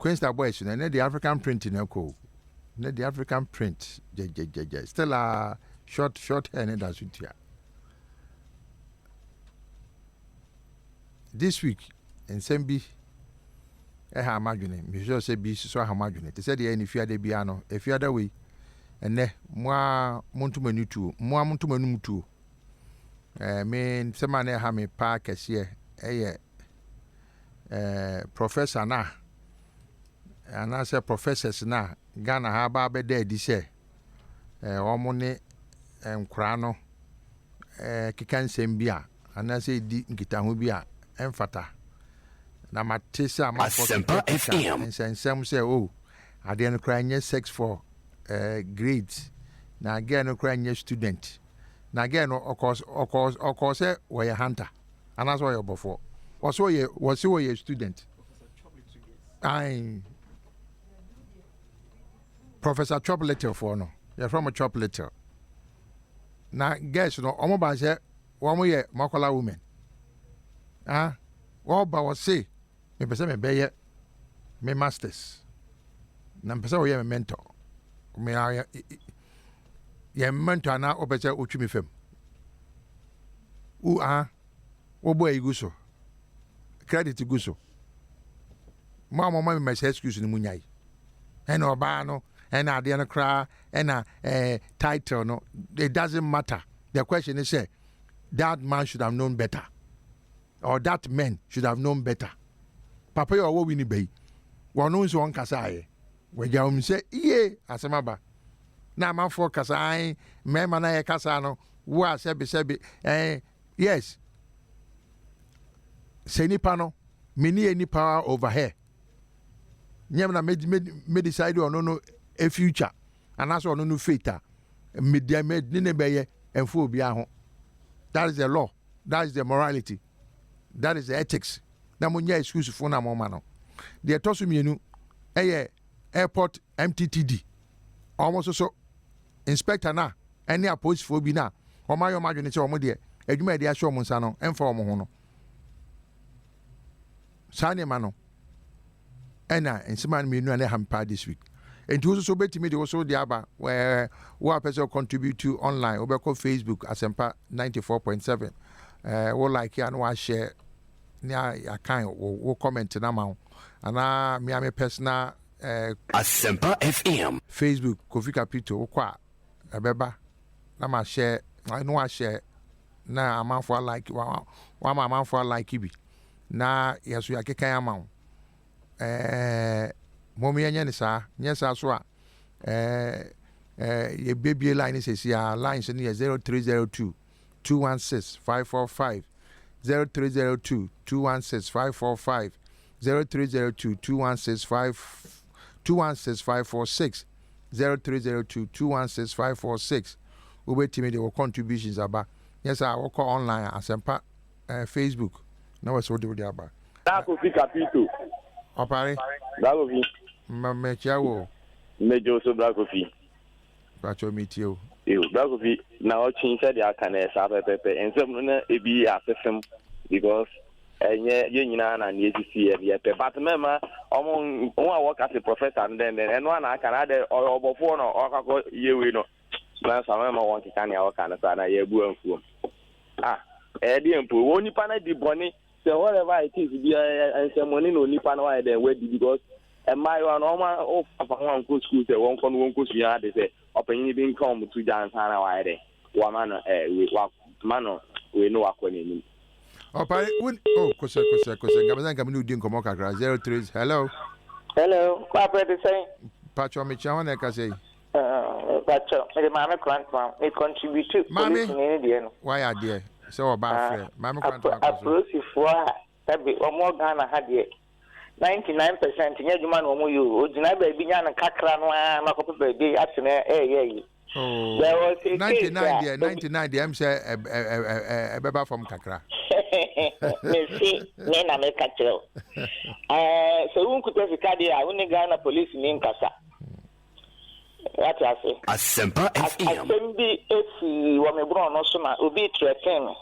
Queen's Boys, and the African print in Echo. The African print, still a short hair, and that's it. This week, in Sembi, I have imagined, Monsieur Sebi, so I imagine it. Said the any fear de piano, if you other way, and ne, moi, Montumenu too, moi, Montumenu too. Mean, some man have me park as here, Professor na, and I say professors na, Ghana have a day this year. Omone Krano, Kikan Sembia, and I say di Gitamubia, Enfata. Na matisa Asempa FM. And some say, oh, I didn't cry yes sex for grades. Now again, no crying yes student. Now again, of course, were a hunter, and that's why you're before. Was you a student? I Professor Chop letter for no. You're from a chop letter. Now, guess no, Omoba said, 1 year, Makola woman. What about say? Me person me be me masters. Na person we me mentor. Me ye mentor na obese otwimi fam. Wo boy guso. Credit guso. Mama me say excuse ni munyai. And oba no and ade no kra and title no, it doesn't matter. The question is say that man should have known better. Or that man should have known better. Papa yo wo wini bei. Wono nso on kasa aye. We ja say iye asema ba. Na man for kasa aye, me man na ye kasa no, wo sebi yes. Say nipa no, me ni any power over here. Nyam na me decide on a future. And that's on no fate. Me ni ne beye enfo obi aho. That is the law. That is the morality. That is the ethics. Na munya excuse for na mama no. The etosu mienu airport MTTD. Almost so inspector na any post for bi na. Oma yo madwene se omo de adwuma de ahwe omo nsa no emfa omo ho no. Sane ma no. Ena ensima mienu na hampa this week. And to also betimi de also the aba where one person contribute to online over Facebook Asempa 94.7. Wo like ya no share na ya kan wo comment na ma ana me personal Asempa FM Facebook Kofi Capito wo kwa abeba na ma share no share na amanfo like wa amanfo like bi na yeso ya kekan ama momi yenye ni sa nyesa so a ye baby line is here line so 0302 216 545 0302 216 545 0302 216 546 0302 216 546 we wait me the contributions about yes I work online Asempa Facebook now we so do the about that could be capito opare that will be me chawo mejo so black coffee bacho meet you that could be now change the akane sa pepe and some na e bi afefem because ye nyina na na esisi e pe but mema omo won work as a professor and then one akana de obofo no okako yewe no na sama ma won kika na work na na ye bu anfuom di empo woni pa na di boni so whatever it is be and some money no nipa na why then we because my one of one go school say one kon go suya de say opanyin bi come to dance na why there wa man we know akoni ni opare kosa ngabazan kam ni udin komo kakra 03 hello papa de say pacho me chawo na ka say pacho me mama grandma me contribute to police ni dey no why are there so ba frɛ mama grandma aprosifo a tabi omo Ghana ha dey 99% nya juma no mo yo ojina ba bi nya na kakra no a na ko pepe bi atene yi there was 99 there am say beba from kakra me see me na me kachero so un kuto fika dia uni Ghana police ni nkasa what you say Asempa FM asembi esi wo me bro no so na obi threaten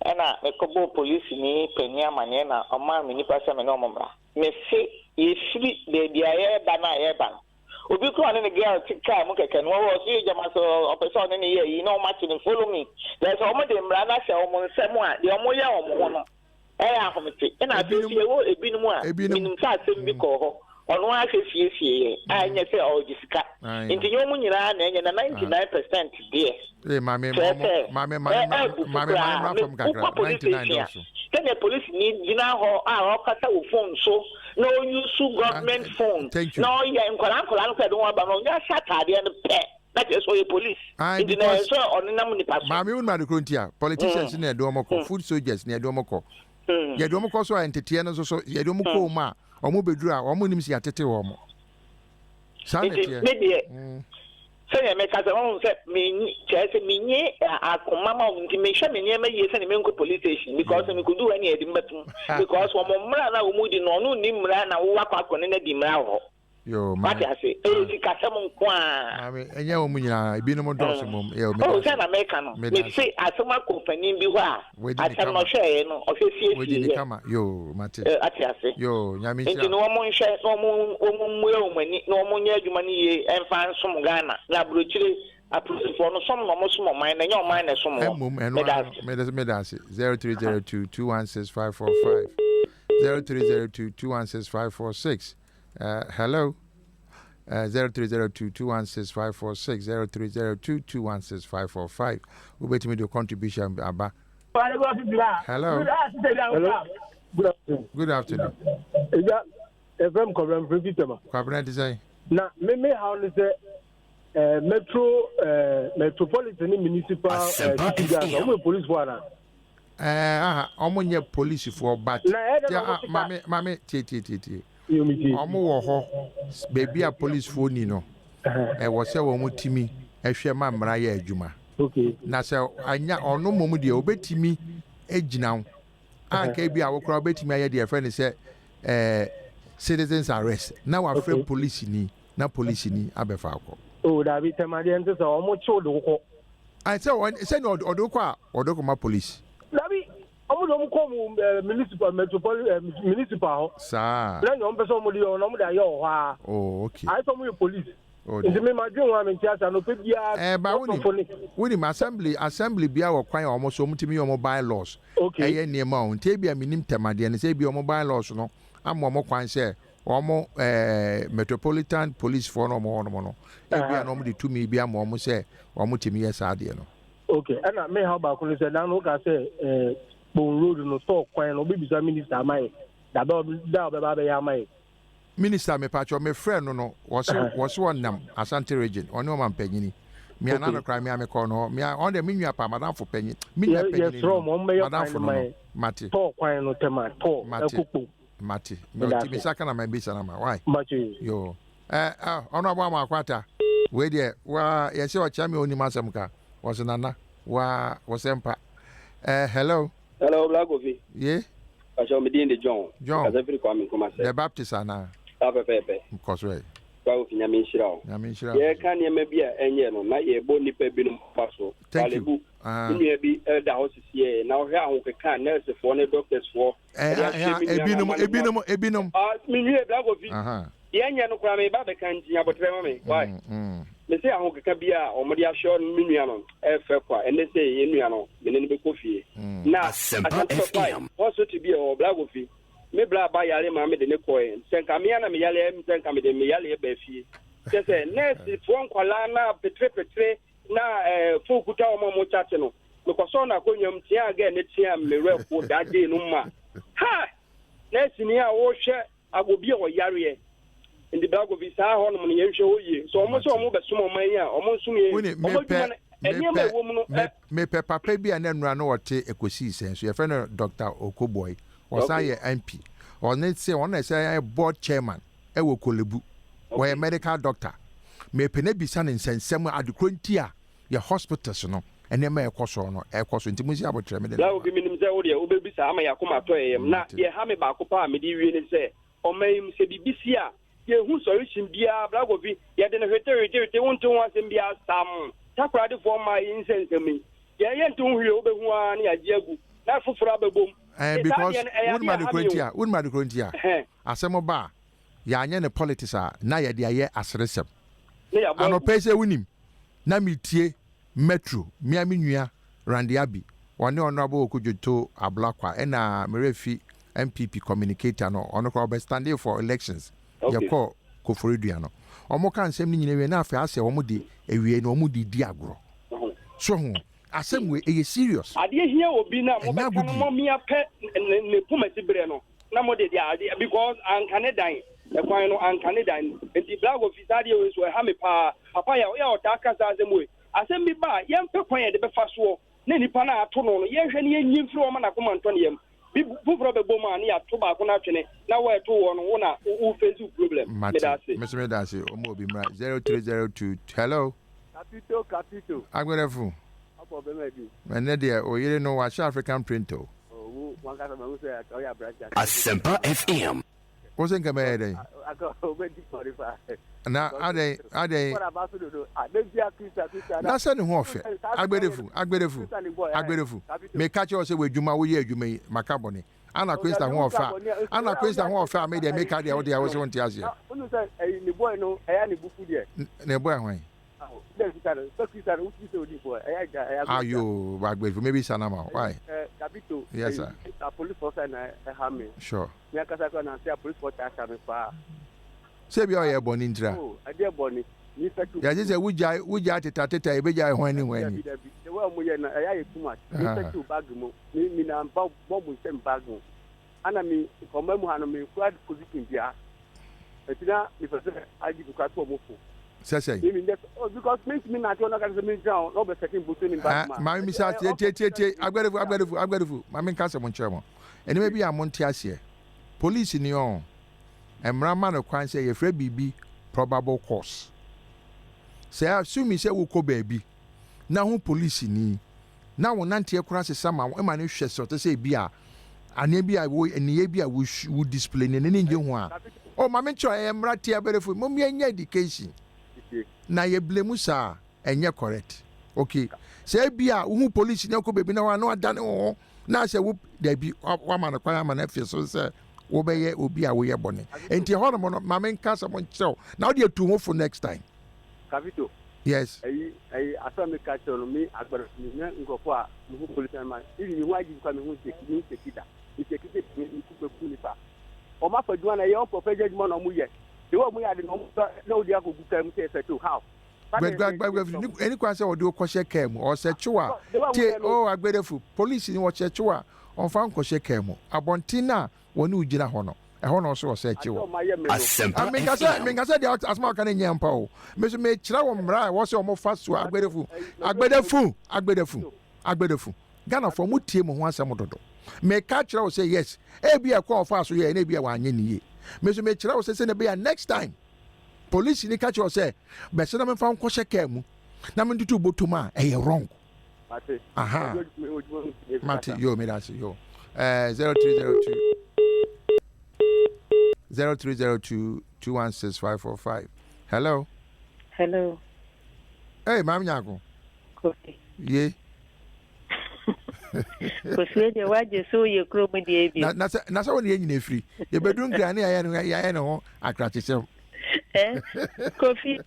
ena me kobo police ni penia mane na o ma me nipa se me no momra me see yɛfiri baabi a yɛreba na yɛreba obi kura ne girl tika mu kɛkɛ no wɔ so yɛgyama so ɔpɛ sɛ ɔne ne yɛ yi na ɔma to ne follow me there's ɔmo de mmara na hyɛ ɔmo nsɛm a deɛ ɔmo yɛ ɔmo ho no ɛyɛ ahomete ɛna afei ɛwɔ ebinom a minim sɛ asɛm bi kɔɔ hɔ ɔno ahwɛ fie a ɛnyɛ sɛ ɔgye sika nti nyɛ ɔmo nyinaa na ɛnyɛ na 99% deɛ mame sɛnea police ni gyina hɔ a ɔkasa wɔ phone so na ɔyusu government phone na ɔyɛ nkwadaa no kɔɛ de wɔn aba no ɔnyɛ ahyɛ ataadeɛ no pɛ na kyerɛ sɛ ɔyɛ police nti na ɛsɛ ɔnenam nipa so. maame wo numa de kuro nti a politicians na ɛde wɔn kɔ food soldiers na ɛde wɔn kɔ yɛde wɔn kɔ so a nteteɛ no so yɛde wɔn kɔ wɔn a wɔn bɛduru a wɔn nim si atete wɔn saa na ɛteɛ. sɛnea mɛka sɛ ɔhu sɛ kyerɛ sɛ menye akoma ma wo nti mehwɛ me nneɛma yie sɛne menkɔ police station because mekɔdu hɔ ne yɛde mbɛtom because wɔmɔ mmara na wɔmu di no ɔno nni mmara na wowakɔ akɔne no di mmara wɔ hɔ mate ase ɛyɛ sikasɛm nko a ɛnyɛ wɔ mu nyinaa ebinom dɔɔso mom sɛ na mɛka no mese asɛm akɔ panin bi hɔ a asɛm no ɔhwɛeɛ no ɔhwɛ siesie ate ase nti na wɔmo nhwɛ na wɔmo mmua wɔn ani na wɔmo nyɛ adwuma no yie ɛmfa nsom Ghana na aburokyire apolisifoɔ no som na ɔmo som ɔman na ɛnyɛ ɔman na ɛsom wɔ medase 0302 216545 0302 216546 hello 0302 216546 0302 216545 wait me do contribution aba. Hello. Good afternoon. FM Cobram Prefitama. Cobram to say. Na me how is metropolitan municipal police one. Omonye police for but mame ti. Omo wo ho baby a police phone ni no wo se wo mo timi ehwe ma mra ya adwuma okay na se anya ono mom de obetimi agina wo anka bi a wo kra obetimi aye de friend se citizens arrest na wa free police ni na police ni abefa akọ oh da bi temade ente se omo chi do ko I say no odoko a odoko ma police omo come municipal metropolitan municipal sir na nyom person mo dey no mo dey ho a oh okay I saw mo police nti me ma dwen wa me tiasa no pe bia ba woni assembly bia wo kwan omo so mutimi yo mobile laws okay niema o nti bia minim temade ne say bia mobile laws no am kwan say omo metropolitan police for no mo no bia no mo de tumi bia mo say omo timi yes ade no okay ana me how ba ko say na no ka say bon road no so kwan no be bisa minister mai da ba be ya mai minister me pacho me friend no was one nam Asante region ono man panyini me another crime me call no me on the menu pa madam for panyin menu panyini yes from on me madam for no mate to kwan no tema to ekoko mate me ti saka na me bisa na ma why mate yo ono abo ma kwata we de wa ye se o cha me oni masam ka was nana wa Asempa hello Black Coffee. Yeah. I shall be in the John. As every coming come the Baptist ana. Pepe. Because way. Go in Yamin Shroud. Yeah, can you maybe a no, not a bony pebble passo. Thank you. You be the house here. Now, how can nurse for the doctors for Ebinum. Me, Black Coffee. Yeah, no crime about the country about me. Why? They say I can be a or Maria Shawn Miniano, and they say Indiano, the name of coffee. Now, Asempa FM. Also to be a black coffee. Me bla by Yale Mamma the Necoin, Sankamiana Miale, Sankami de Miale Befi. Just a nest is one colana, Petre, na Fukuta Momo because on a conium tia again, it's here, me real for that day, no ma. Ha! Next in here, I will be a Yari. In the bag of his home, so almost some me papa bi anan no wote ekosi senso your friend Dr. Okoboy was I MP or net say on say board chairman e wo Kolebu we medical doctor me pene bisa ne nsensem adekrontia your hospitals no ene ma ekoso no ekoso ntimusi abotre me de la obi minim say wo de obebisa ama yakoma to eyem na ye ha me ba ko pa me di wie ne say o mayim se bibisia yehu solution bia Blagovi ye de no hwete wonto wasem bia sam takrade for my insensemi ye yentu hwie obehu a na yagiagu na foforo abebom because wouldn't my Asemo ba yɛanyɛ ne politics a na yɛde ayɛ aseresɛm ne ya boy anɔpɛ sɛ wonim na metie metro mia me nua Randy Abi ɔne honorable Okudjoto Ablakwa ɛna merefi MPP communicator no ɔno kɔ ɔbɛstande for elections yɛkɔ Koforidua no ɔmo ka nsɛm ne nyina wie na afɛ asɛ ɔmo de ewie no ɔmo de di agorɔ so ho asɛm we ɛyɛ serious adeɛ hia obi na mo bɛka no mo mia pɛ ne pomati bre no na mo de dia because ankane dan ekwan no ankane dan enti black officer de we so ha me pa papa ya ota kasa asɛm we asɛm bi ba yɛmpɛ kwan yɛ de bɛfa so na nipa na ato no yɛhwɛ ne yɛnyi mfiri ɔma na koma ntɔ ne yam bi fufuro bɛbɔ mu a ne yɛato baako no atwene na wɔɛto wɔ no wo na wo face problem medase medase ɔmo obi mra 0302 hello capito agberefu apo be medi mene de oyire no wa African printo wan ka ma say o ya branch Asempa FM. wo sen ka me dey na ade na se ne ho ofe agberefu me ka che o se wadwuma wo ye adwuma yi makabone ana kwesta ho ofa me de me ka de wo de wo se won ti ase unu say ni boy no eya ni bufu de ne boy hwan ayo agberefu maybe sanama why capito yes sir police officer na ha me sure me akasa ko na say police officer ta me pa se bi o ye boni ndra ade boni ni fetu ya je se wuja teta e beja hwan ni the way mo ye na eya ye too much ni fetu bag mo mi na ba bomb sem bag mo ana mi ko mamu ha no me crowd position bia etina mi fese aji ku ka to mo fo say because me na to na ka se me down no be second button in back man ma mi sa tie agberefu ma mi ka se mo nche mo eni me bi a mo ntia ase police ni on emra ma no kwan se ye fra bibi probable cause say assume say wo ko baabi na ho police ni na wo nante ekura se sama e ma ne hwe so to say bi a ane bi a wo eniye bi a wo display ne ne nje ho a o ma me nche emra tie agberefu mo mi anya education na ye blame sa enye correct okay say bia hu police ne ko bebi na wa no adane ho na say wo da bi wa ma no kwa ma na fie so say wo be ye obi a wo ye bone enti ho no ma men ka so mo nchew na wo de tu ho for next time capito yes ai asame ka cho no mi agbara ni na ngofo a mu police man iri ni waji kwa me hu sekida ni ku be ku ni pa o ma fa duana na ye on professor mo no mu ye the way we are the no dia go guta mu say to how any kwa say odi okoshe kem o se chiwa tie o agberefu police ni wo che chiwa on fa nkoshe kem abontina woni ugina ho no e ho no so se chiwo Asempa me ngasa dia asma kan nyam pa o me so me kira wo mra wo se o mo fa so agberefu Ghana for mu tie mo ho asem dodo me ka kira wo say yes e bia kwa fa so ye na bia wa anye niye me so me kira wo say na bia next time police ni catch you say be se na me fa nko sheke mu na me ntutu botuma e wrong mate aha mate yo me that's yo 0302 216 hello hey mam nyako kofi ye kofi de waje so ye kro mu de bi na so woni ye nyina free ye bedun grane ya no ho akratesem kofi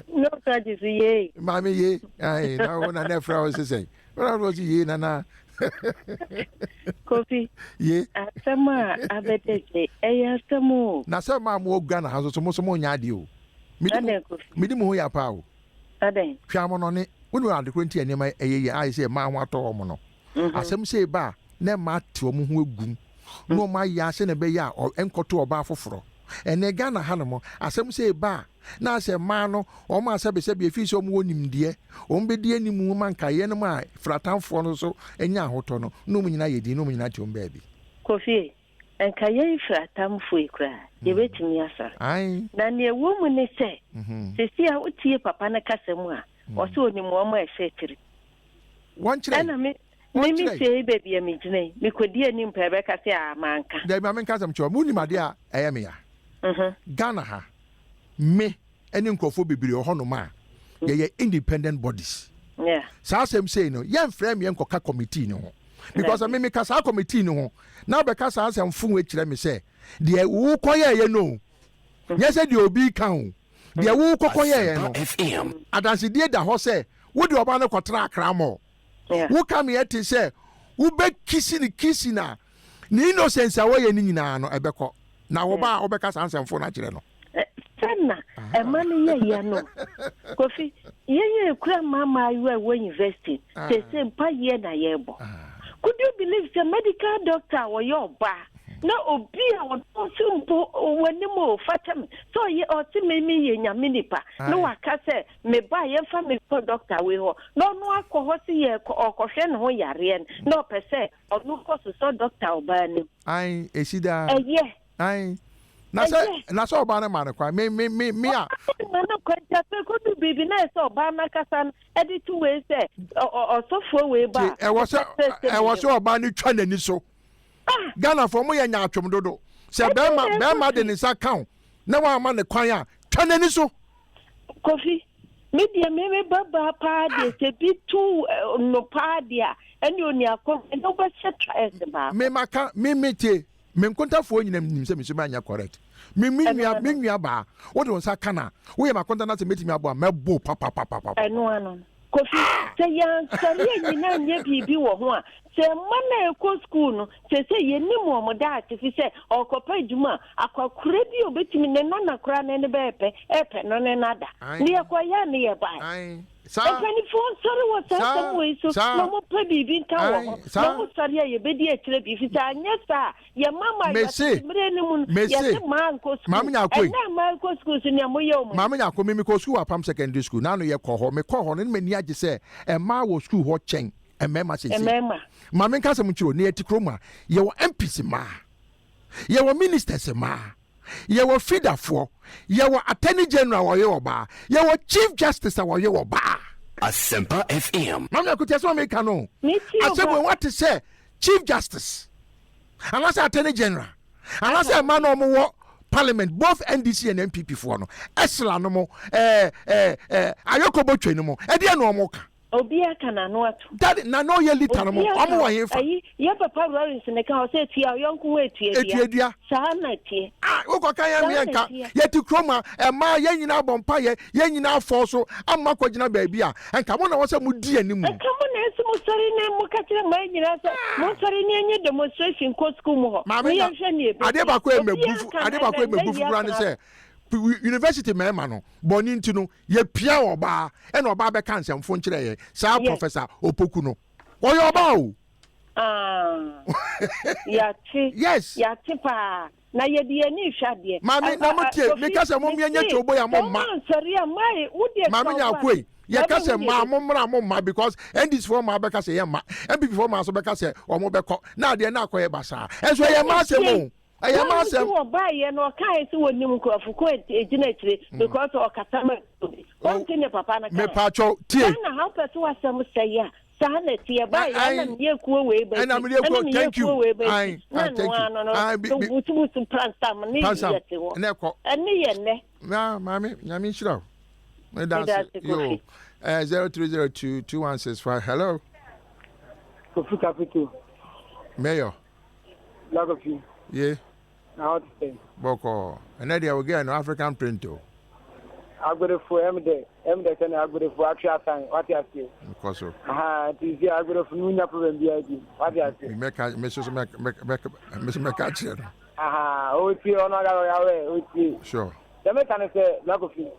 no kaji si ye mami ye ai na wona na fra o se wona ro si ye na kofi ye asema abetete eya semu na se ma mo ogwa na hazo so mo nya ade o midi mo ya pa o aden hwa mo no ne wonu ade ko nti enema eyeye ai se ma ho ato mo no asem se ba na ma te mo ho egum no ma ya se ne be ya enkoto oba foforo ene Ghana hanimo asem se ba na asem ma no o ma asebe se be fi so mo onimde o mbe die nimu man kaye no ma fratanfo no so enya ahoto no no mu nyina yedi no mu nyina tiom ba bi kofi enkaye fratanfo ikra ye betimi asa ai na ne wo mu ne se sesi a utie papa na kasemu a o se onimu o ma efetiri won kire ana me se baby me gine me kodi ani mpebe ka se amanka da me amanka sam cho mu ni made a eye me ya Ghana ha me eni nkofo bibiri ho no ma ye independent bodies yeah sa asem say no ye mfrem ye nkoka committee no ho because me ka sa committee no ho na be ka sa asem fu we kire me say de wo koye ye no Yes, the obi kan. The wo kokoye no. FM. Adansi die da ho se, wo de oba no kotra akramo. Wo come here to say, wo be kissing na. Ni innocence a wo ye ni nyina no ebekọ. Na wo ba obeka sansemfo na kire no. Sana emani ye no. Kofi, ye kura mama you are university. Say mpa ye na ye bo. Could you believe the medical doctor or your bar? No, obi a won simple when mo fatam. So ye or ti me nya minipa. No waka say me ba ye fa me doctor we ho. No akọ si ye ko hwe ne ho yare no pe say no ko so doctor oba ni. Ai esida. Ye. Ai. Na so oba na ma kwa me a. Na no kwanta pe ko du bibi na so oba na kasa e di two way say so fo we ba. E wo so oba ni twa nani so. Ghana for mo nya atwom dodo. Se be ma de ni sa kan. Na wa ma ne kwan a twa nani so. Kofi media me baba pa de se bi tu no pa dia eni oni akọ no ba chetra ese ba. Me maka me tie me nkontafo nyinam nim se me so anya correct. Me nua ba wo de won kana wo ye makonta na se metimi abo a mebo papa eno ano Kofi se yan sare nyina nye bibi wo ho a se mana eko school no se ye ni mo da ati se okopa adwuma akwakura bi obetimi ne na kura ne bepe epe no ne nada ni akwaya ne ye ba sa sorry what so no mo pe bibi nka wo no mo sare ye bedi akire bi fi sa anya sa ye mama ya mire ne mu ya se man ko school mama nya koi na man ko school so ne mo ye o mama nya ko mi ko school apam secondary school na no ye ko ho me ko ho ne mani age se e ma wo school ho chen e mema se mama nka se mu chiro ne eti kroma ye wo MPC ma ye wo ministers ma ye wo feederfo ye wo attorney general wo ye wo ba ye wo chief justice wo ye wo ba Asempa FM. Mama ko tiaso me kanu asebo what to say chief justice and as attorney general and as a man no mo parliament both NDC and MPP for no esla no mo ayoko botwe no mo e de no mo ka obi aka na no ato that na no ye liter no mo omo wa ye fa ye papa Lawrence ne ka o se tia yonku we etuadia sa na tie wo ko kan ya me nka ye ti kroma e ma ye nyina bompa ye nyina afo so amma kwagina baabi a enka mo na wo se mu di animu enka mo na esi mo sori ne mo ka kire ma nyina se mo sori ne enye demonstration ko school mo ho mo ye hwe ne ebe ade ba ko e mebufu bra ne se university mema no boni ntino ye pia oba e na oba be kan semfo nkire ye sa professor opoku no oyo oba o ya ti yes ya ti pa na ye die ni hwade mami na mutie me ka se mo mienye chobo ya mo ma sori mai udie mami nya kwei ye ka se ma mo mra mo ma because endis for ma be ka se ye ma mpp for ma so be ka se o mo be ko na de na akoye basa enso ye ma se mo aya ma se mo ba ye no kai se wonim krofo ko ejina kire because o katama on tine papa na me pa cho tie na how person wasam say ya sana tie ba ya na me kuo we ba na me kuo thank you I thank you I butu plan sam ni yete wo na ko ene ye ne na mami nyame nshira me dance yo 03022165 hello Kofi Capital mayor lack of you yeah how to say boko and they will get no African print o agbere for emde can agbere for actual time what you say because so it is the agbere for nunya problem bi agi what you say me catch you o ti ona ga ya we o ti sure the me can say lack of you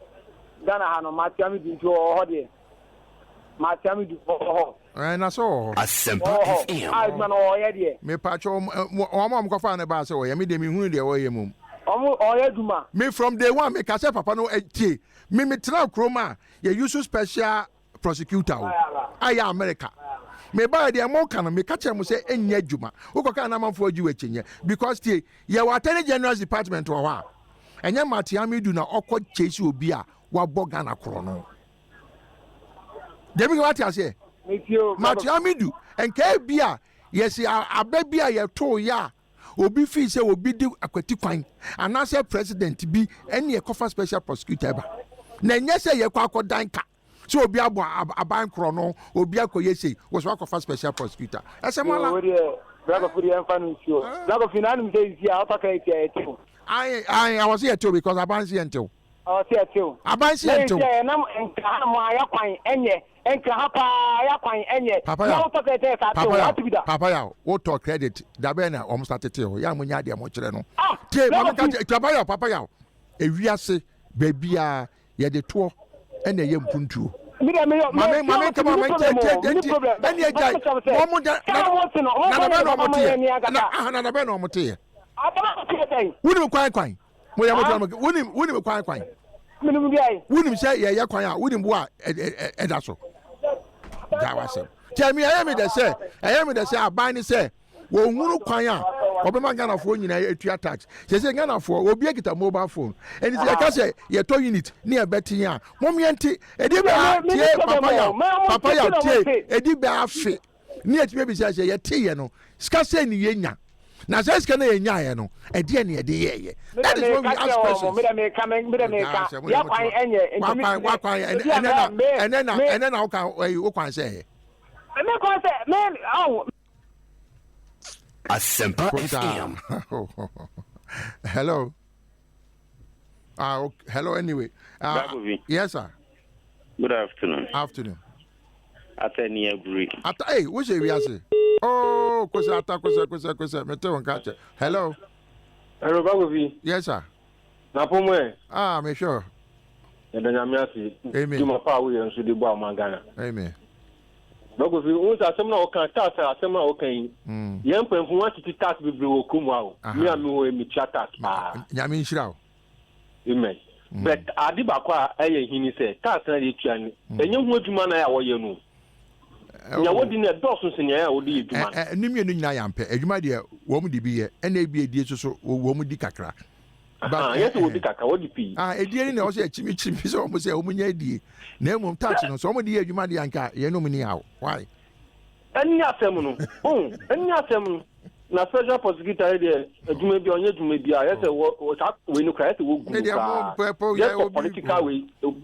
Ghana ha no matiami di to ho de matiami di ho na so Asempa FM man o ye de me patcho o mom ko fa ne ba se o ye me de me hunu de o ye mum o ye duma me from day one me ka say papa no etie me tra kroma ye use special prosecutor aya America me ba de mo kan me ka che mo say enya adwuma wo ko ka na manfo aji wachenye because tie ye wa attorney general department wo ha enya matiami du na okọ chesi obi a wa boga na kro no debi what you say matiami du enka bia yes ababia ye to ya obi fi se obi di akwati kwan anase president bi ene ye kofa special prosecutor ba na nye se ye kwa akodan ka so obi abo aban kro no obi akoye sei wo so akofa special prosecutor esemola black of the enfanu sio black of finance say isi a otaka eti I was here too because Aban see until. Oh, see you. Aban see until. Papa ya, what talk credit? Dabena almost at the tail. Young when you are much. Papa ya. A wiase baby ya the tour and the young puntu. Mamma, come on, wouldn't quite. Wouldn't quite. Wouldn't say, yeah, quite. Wouldn't what? Edaso. That was it. Tell me, I am the say, I bind it say, well, Munu Quaya, Obama Ghana phone in a tax. She said, Ghana for will be a mobile phone. And it's like I say, you're toy unit near Betty. Mommy auntie, a dibba, Papa, a dibba fit. Near to maybe says, a tea, you know, scarce any yenya. Now, says can a no, a dear near the year. That is what we ask questions. And then how can you say? Asempa FM. Hello. Hello anyway. Yes, sir. Good afternoon. Afternoon. Ateni agree. Hey, what's your say? Oh, kwesa. Me tell catch. Hello. Hello, Bagovi. Yes, sir. Na pomwe. Me sure. Yadanyamiasi. Amen. Juma pa we nso de bo amangana. Amen. Bagovi, o sa asem na o kan tax asem na o kan. Yen pemfu wan titi tax bebre o kumu a. Me ami ho emi tia tax pa. Nyame nhira o. Amen. But adiba kwa eye hini se tax na de tua ni. Enye hu adwuma na ya wo ye no. Ya wodi na dosun se ya wodi adwuma. Nimye no nyina ya mpe. Adwuma de wo mu di bi ye. Na ebi edi so wo mu di kakra. Yes, wodi kakra wodi pi. Edi ni na o se chimi so o mu se o mu nya edi. Na emum tax no so o mu di adwuma de anka ye no mu ni hawo. Why? Enya asem no. Enya asem no. Na special prosecutor dey adwuma bi onye adwuma bi a yese wo sa we no kra yese wo gu. Yes,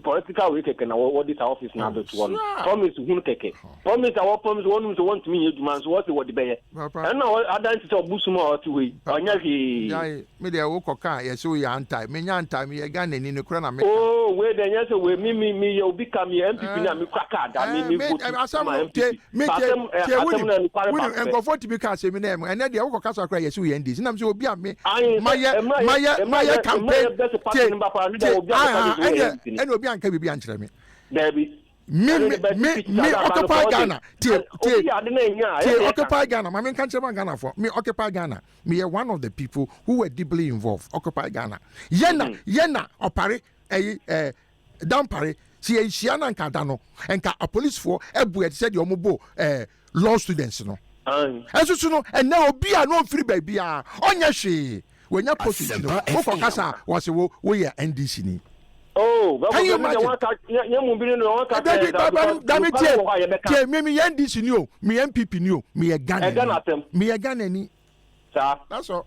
political way keke na wo this office na do to one. Promise hu keke. Promise our promise one to want me adwuma so what the be here. And now adanti to busuma o ti we. Onya hwe. Yai me dey wo koka yese we antai. Me nya antai me ye Ghana ni no kra na me. Oh, we dey yese we me ye obi ka me MPP na me kwaka da me vote. Me enkofo ti bi ka se me na em. Ene dey wo koka so kra yese we NDC. Na me so obi a me my campaign. And obi anka bibi ankyere me. Me occupy Ghana. Occupy Ghana. Mama can't say Ghana for me. Occupy Ghana. Me one of the people who were deeply involved. Occupy Ghana. Yena opare dampare. Si Shiana Nkadano and a police for Ebu said your mobo law students no. As you know, and now be a no free baby. Onya she when you post it, Okasa was we are NDC ni. Oh, can you imagine? Me NDC new, me MPP new, me a Ghana, me a Ghana ni. That's all.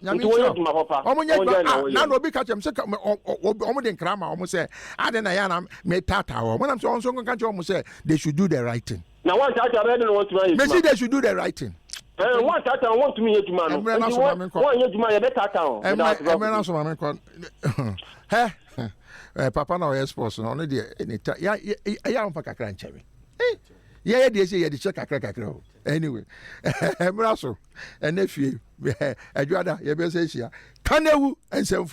Now no be catch him. Say, almost crama. Almost say, I don't know. Me tata. When I'm so country, almost say they should do the right thing. Now one tata, I don't want to. Maybe they should do the right thing. One tata, I want to me to man. One year to my better town. Papa now exports on the any time. Yeah, I'm for Kakranchery. Yeah, they say the check a crack. Anyway, Brasso, and nephew, Eduarda, you better say, Kanewu and some